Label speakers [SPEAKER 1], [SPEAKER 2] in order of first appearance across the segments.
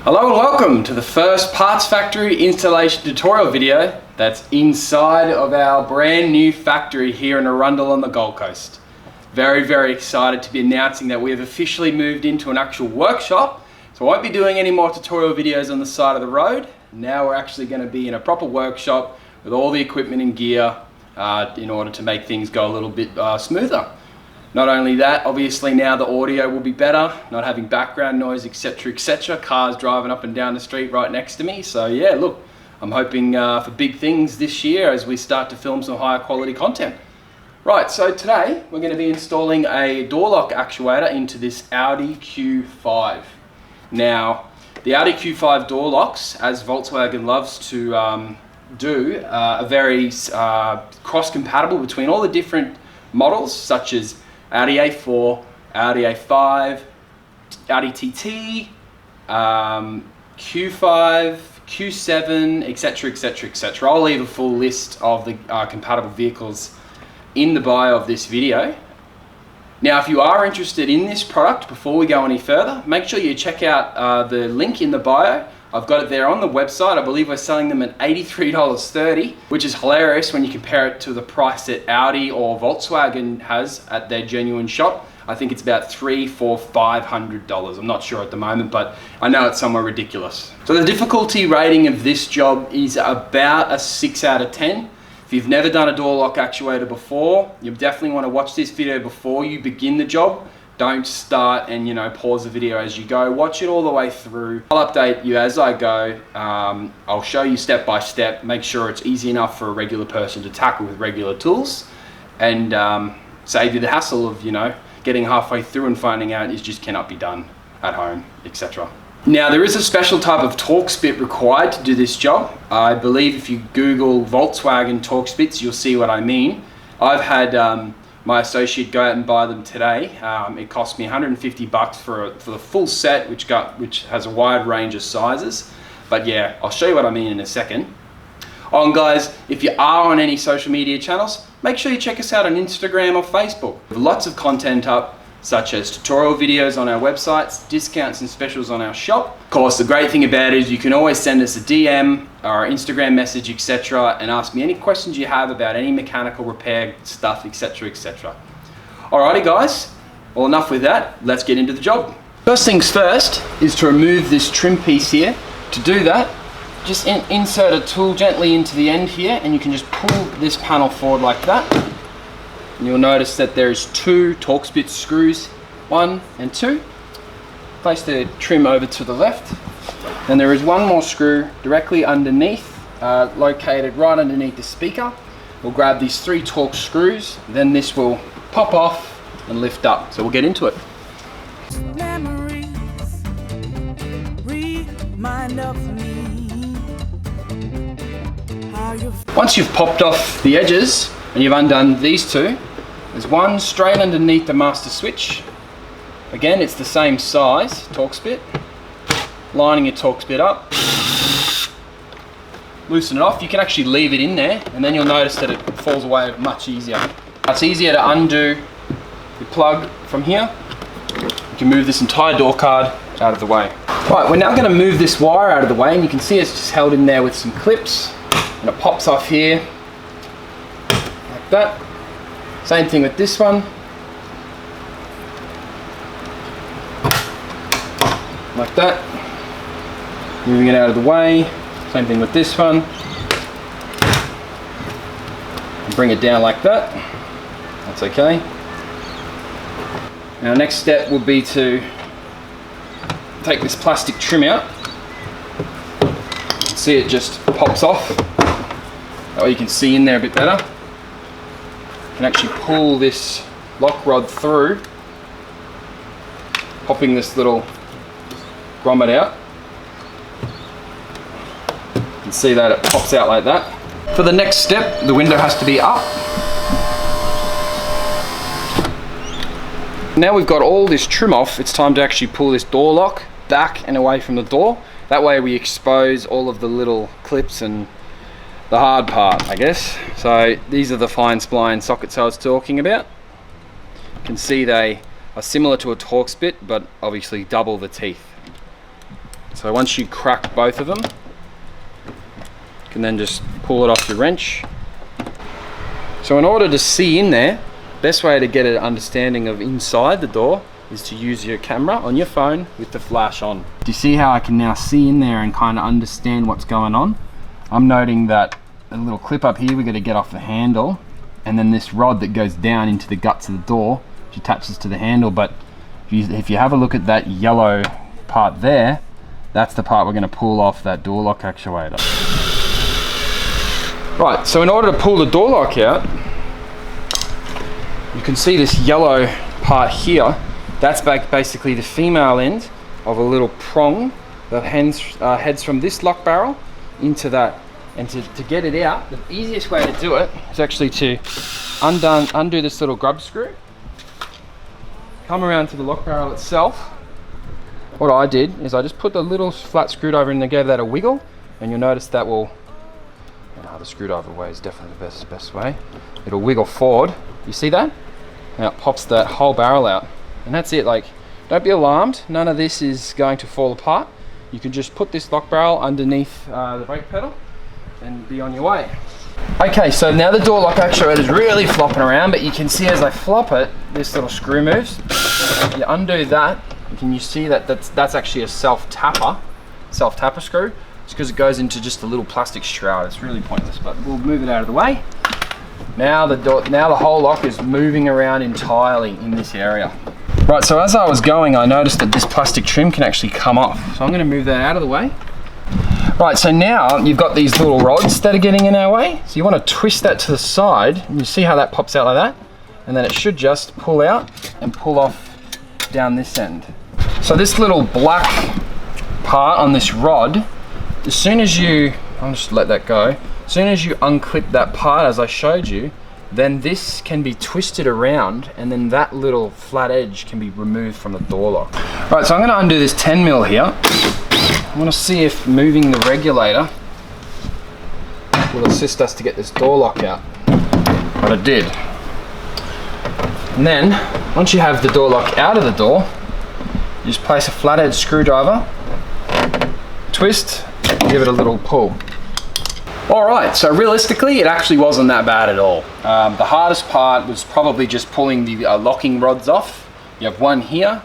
[SPEAKER 1] Hello and welcome to the first Parts Factory installation tutorial video that's inside of our brand new factory here in Arundel on the Gold Coast. Very excited to be announcing that we have officially moved into an actual workshop. So I won't be doing any more tutorial videos on the side of the road. Now we're actually going to be in a proper workshop with all the equipment and gear in order to make things go a little bit smoother. Not only that, obviously now the audio will be better, not having background noise, etc, cars driving up and down the street right next to me. So yeah, look, I'm hoping for big things this year as we start to film some higher quality content. Right, so today we're going to be installing a door lock actuator into this Audi Q5. Now, the Audi Q5 door locks, as Volkswagen loves to do, are very cross-compatible between all the different models, such as Audi A4, Audi A5, Audi TT, Q5, Q7, etc. I'll leave a full list of the compatible vehicles in the bio of this video. Now, if you are interested in this product, before we go any further, make sure you check out the link in the bio. I've got it there on the website. I believe we're selling them at $83.30, which is hilarious when you compare it to the price that Audi or Volkswagen has at their genuine shop. I think it's about $300, $400, $500. I'm not sure at the moment, but I know it's somewhere ridiculous. So the difficulty rating of this job is about a 6 out of 10. If you've never done a door lock actuator before, you definitely want to watch this video before you begin the job. Don't start and pause the video as you go. Watch it all the way through. I'll update you as I go. I'll show you step by step. Make sure it's easy enough for a regular person to tackle with regular tools, and save you the hassle of getting halfway through and finding out it just cannot be done at home, etc. Now, there is a special type of Torx bit required to do this job. I believe if you Google Volkswagen Torx bits, you'll see what I mean. I've had my associate go out and buy them today. It cost me $150 for the full set, which has a wide range of sizes. But yeah, I'll show you what I mean in a second. Oh, and guys, if you are on any social media channels, make sure you check us out on Instagram or Facebook. We have lots of content up, such as tutorial videos on our websites, discounts and specials on our shop. Of course, the great thing about it is you can always send us a DM or Instagram message, etc., and ask me any questions you have about any mechanical repair stuff, etc. Alrighty guys, well, enough with that, let's get into the job. First things first is to remove this trim piece here. To do that, just insert a tool gently into the end here, and you can just pull this panel forward like that. And you'll notice that there's two Torx bit screws, 1 and 2. Place the trim over to the left. And there is one more screw directly underneath, located right underneath the speaker. We'll grab these 3 Torx screws, then this will pop off and lift up. So we'll get into it.
[SPEAKER 2] Memories remind of me.
[SPEAKER 1] Once you've popped off the edges and you've undone these two, there's one straight underneath the master switch. Again, it's the same size Torx bit. Lining your Torx bit up. Loosen it off. You can actually leave it in there, and then you'll notice that it falls away much easier. It's easier to undo the plug from here. You can move this entire door card out of the way. Right, we're now going to move this wire out of the way, and you can see it's just held in there with some clips, and it pops off here like that. Same thing with this one. Like that. Moving it out of the way. Same thing with this one. And bring it down like that. That's okay. Now, next step will be to take this plastic trim out. See, it just pops off. That way you can see in there a bit better. You can actually pull this lock rod through, popping this little grommet out. You can see that it pops out like that. For the next step, the window has to be up. Now we've got all this trim off, it's time to actually pull this door lock back and away from the door. That way we expose all of the little clips and the hard part, I guess. So these are the fine spline sockets I was talking about. You can see they are similar to a Torx bit, but obviously double the teeth. So once you crack both of them, you can then just pull it off your wrench. So in order to see in there, best way to get an understanding of inside the door is to use your camera on your phone with the flash on. Do you see how I can now see in there and kind of understand what's going on? I'm noting that a little clip up here, we're going to get off the handle, and then this rod that goes down into the guts of the door, which attaches to the handle. But if you have a look at that yellow part there, that's the part we're going to pull off that door lock actuator. Right, so in order to pull the door lock out, you can see this yellow part here. That's basically the female end of a little prong that heads from this lock barrel into that. And to get it out, the easiest way to do it is actually to undo this little grub screw, come around to the lock barrel itself. What I did is I just put the little flat screwdriver in there, gave that a wiggle, and you'll notice that will, the screwdriver way is definitely the best way. It'll wiggle forward. You see that? Now it pops that whole barrel out. And that's it. Like, don't be alarmed. None of this is going to fall apart. You can just put this lock barrel underneath the brake pedal and be on your way. Okay, so now the door lock actuator is really flopping around, but you can see as I flop it, this little screw moves. You undo that, and you see that that's actually a self-tapper screw. It's because it goes into just a little plastic shroud. It's really pointless, but we'll move it out of the way. Now the whole lock is moving around entirely in this area. Right, so as I was going, I noticed that this plastic trim can actually come off. So I'm going to move that out of the way. Right, so now you've got these little rods that are getting in our way. So you want to twist that to the side, and you see how that pops out like that? And then it should just pull out and pull off down this end. So this little black part on this rod, as soon as you, I'll just let that go. As soon as you unclip that part as I showed you, then this can be twisted around, and then that little flat edge can be removed from the door lock. Right, so I'm going to undo this 10mm here. I want to see if moving the regulator will assist us to get this door lock out. But it did. And then, once you have the door lock out of the door, you just place a flathead screwdriver, twist, and give it a little pull. Alright, so realistically it actually wasn't that bad at all. The hardest part was probably just pulling the locking rods off. You have one here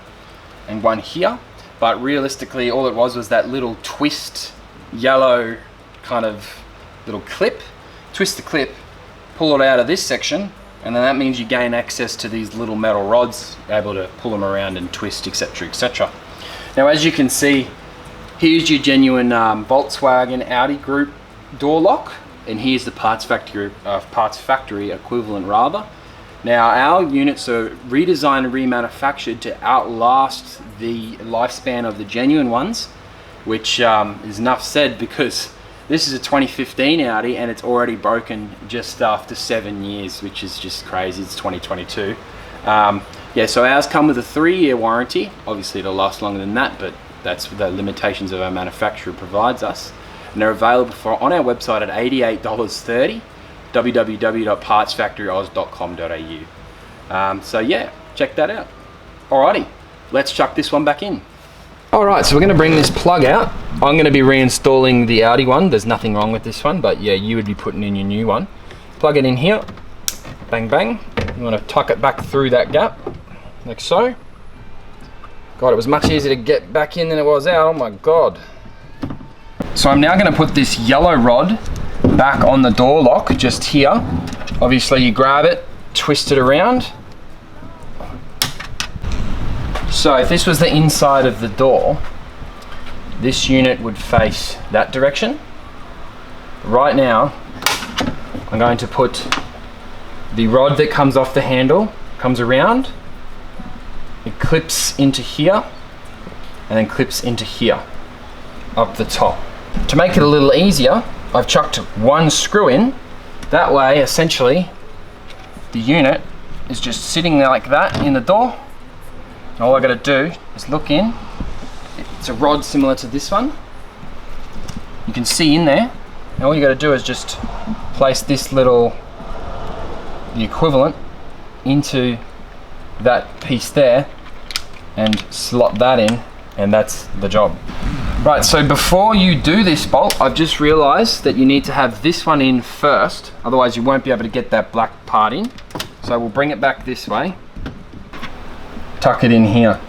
[SPEAKER 1] and one here, but realistically all it was that little twist, yellow kind of little clip. Twist the clip, pull it out of this section, and then that means you gain access to these little metal rods, able to pull them around and twist, etc, etc. Now as you can see, here's your genuine Volkswagen Audi group door lock, and here's the parts factory equivalent rather. Now our units are redesigned and remanufactured to outlast the lifespan of the genuine ones, which is enough said because this is a 2015 Audi and it's already broken just after 7 years, which is just crazy. It's 2022. Yeah, so ours come with a 3-year warranty. Obviously it'll last longer than that, but that's the limitations of our manufacturer provides us. And they're available on our website at $88.30, www.partsfactoryoz.com.au. So yeah, check that out. Alrighty, let's chuck this one back in. Alright, so we're going to bring this plug out. I'm going to be reinstalling the Audi one. There's nothing wrong with this one, but yeah, you would be putting in your new one. Plug it in here, bang bang. You want to tuck it back through that gap, like so. God, it was much easier to get back in than it was out, oh my God. So I'm now going to put this yellow rod back on the door lock, just here. Obviously you grab it, twist it around. So if this was the inside of the door, this unit would face that direction. Right now, I'm going to put the rod that comes off the handle, comes around, it clips into here, and then clips into here, up the top. To make it a little easier, I've chucked one screw in. That way, essentially, the unit is just sitting there like that in the door. And all I gotta do is look in. It's a rod similar to this one. You can see in there. And all you gotta do is just place this little, the equivalent, into that piece there and slot that in, and that's the job. Right, so before you do this bolt, I've just realized that you need to have this one in first, otherwise you won't be able to get that black part in. So we'll bring it back this way, tuck it in here.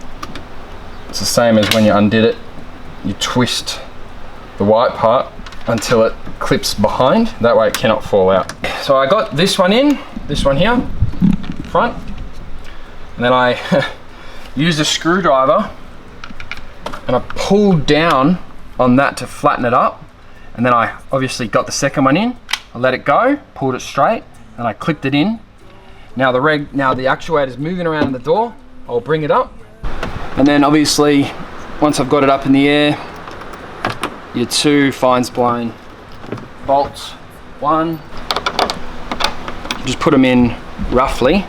[SPEAKER 1] It's the same as when you undid it. You twist the white part until it clips behind, that way it cannot fall out. So I got this one in, this one here, front, and then I used a screwdriver and I pulled down on that to flatten it up, and then I obviously got the second one in, I let it go, pulled it straight, and I clipped it in. Now the actuator's moving around the door, I'll bring it up, and then obviously once I've got it up in the air, your two fine spline bolts, one, just put them in roughly.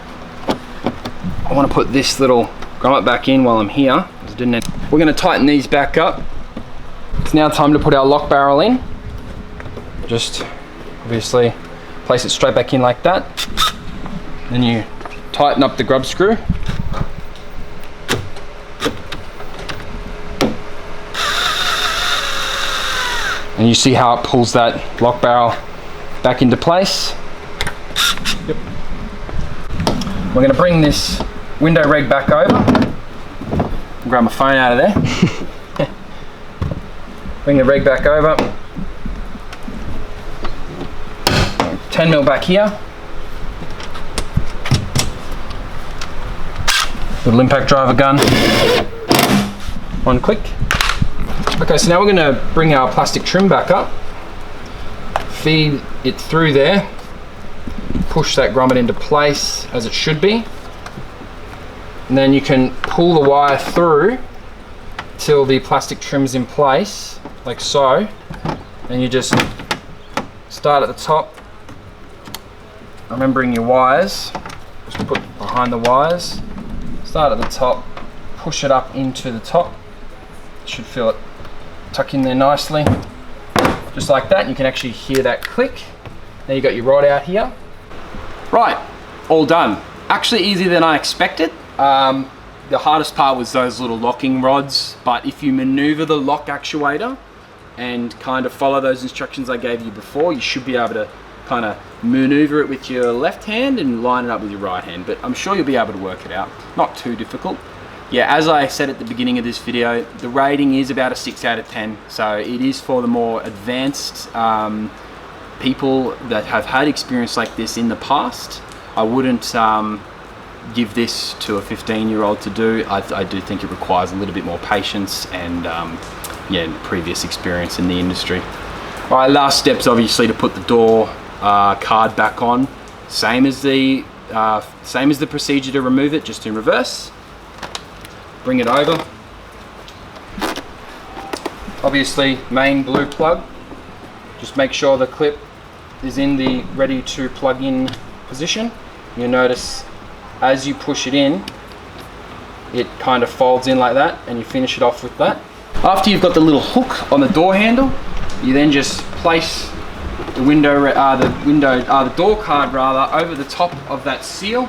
[SPEAKER 1] I want to put this little grommet back in while I'm here. We're going to tighten these back up. It's now time to put our lock barrel in. Just obviously place it straight back in like that. Then you tighten up the grub screw. And you see how it pulls that lock barrel back into place. Yep. We're going to bring this window reg back over. Grab my phone out of there. Bring the reg back over. 10mm back here. Little impact driver gun. One click. Okay, so now we're going to bring our plastic trim back up. Feed it through there. Push that grommet into place as it should be. And then you can pull the wire through till the plastic trim's in place, like so. And you just start at the top, remembering your wires, just put behind the wires. Start at the top, push it up into the top. Should feel it tuck in there nicely. Just like that, you can actually hear that click. Now you got your rod out here. Right, all done. Actually easier than I expected. The hardest part was those little locking rods, but if you maneuver the lock actuator and kind of follow those instructions I gave you before, you should be able to kind of maneuver it with your left hand and line it up with your right hand, but I'm sure you'll be able to work it out. Not too difficult. Yeah, as I said at the beginning of this video, the rating is about a 6 out of 10, so it is for the more advanced people that have had experience like this in the past. I wouldn't give this to a 15-year-old to do. I do think it requires a little bit more patience and yeah, previous experience in the industry. All right, last step's obviously to put the door card back on. Same as the procedure to remove it, just in reverse. Bring it over. Obviously, main blue plug. Just make sure the clip is in the ready to plug in position. You'll notice as you push it in, it kind of folds in like that, and you finish it off with that. After you've got the little hook on the door handle, you then just place the the door card rather over the top of that seal.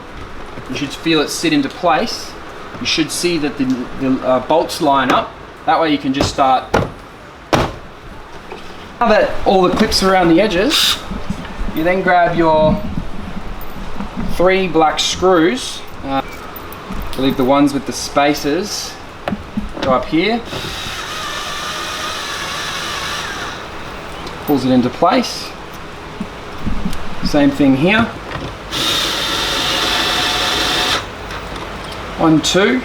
[SPEAKER 1] You should feel it sit into place. You should see that the bolts line up. That way you can just start. Now that all the clips are around the edges, you then grab your 3 black screws. I believe the ones with the spacers go up here. Pulls it into place. Same thing here. 1, 2.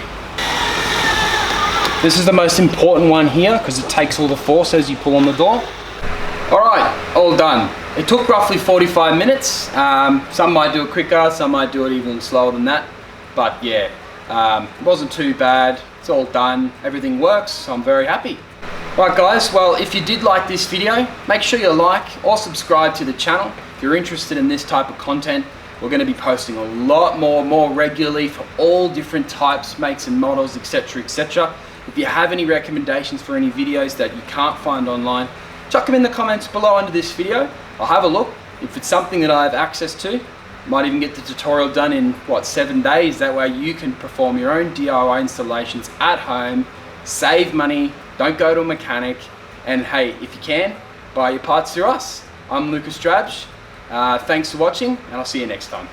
[SPEAKER 1] This is the most important one here because it takes all the force as you pull on the door. All right, all done. It took roughly 45 minutes. Some might do it quicker, some might do it even slower than that. But yeah, it wasn't too bad. It's all done, everything works, so I'm very happy. Right guys, well, if you did like this video, make sure you like or subscribe to the channel. If you're interested in this type of content, we're going to be posting a lot more regularly for all different types, makes and models, etc, etc. If you have any recommendations for any videos that you can't find online, chuck them in the comments below under this video. I'll have a look. If it's something that I have access to, might even get the tutorial done in, what, 7 days. That way you can perform your own DIY installations at home, save money, Don't go to a mechanic. And hey, if you can, buy your parts through us. I'm Lucas Drabs. Thanks for watching, and I'll see you next time.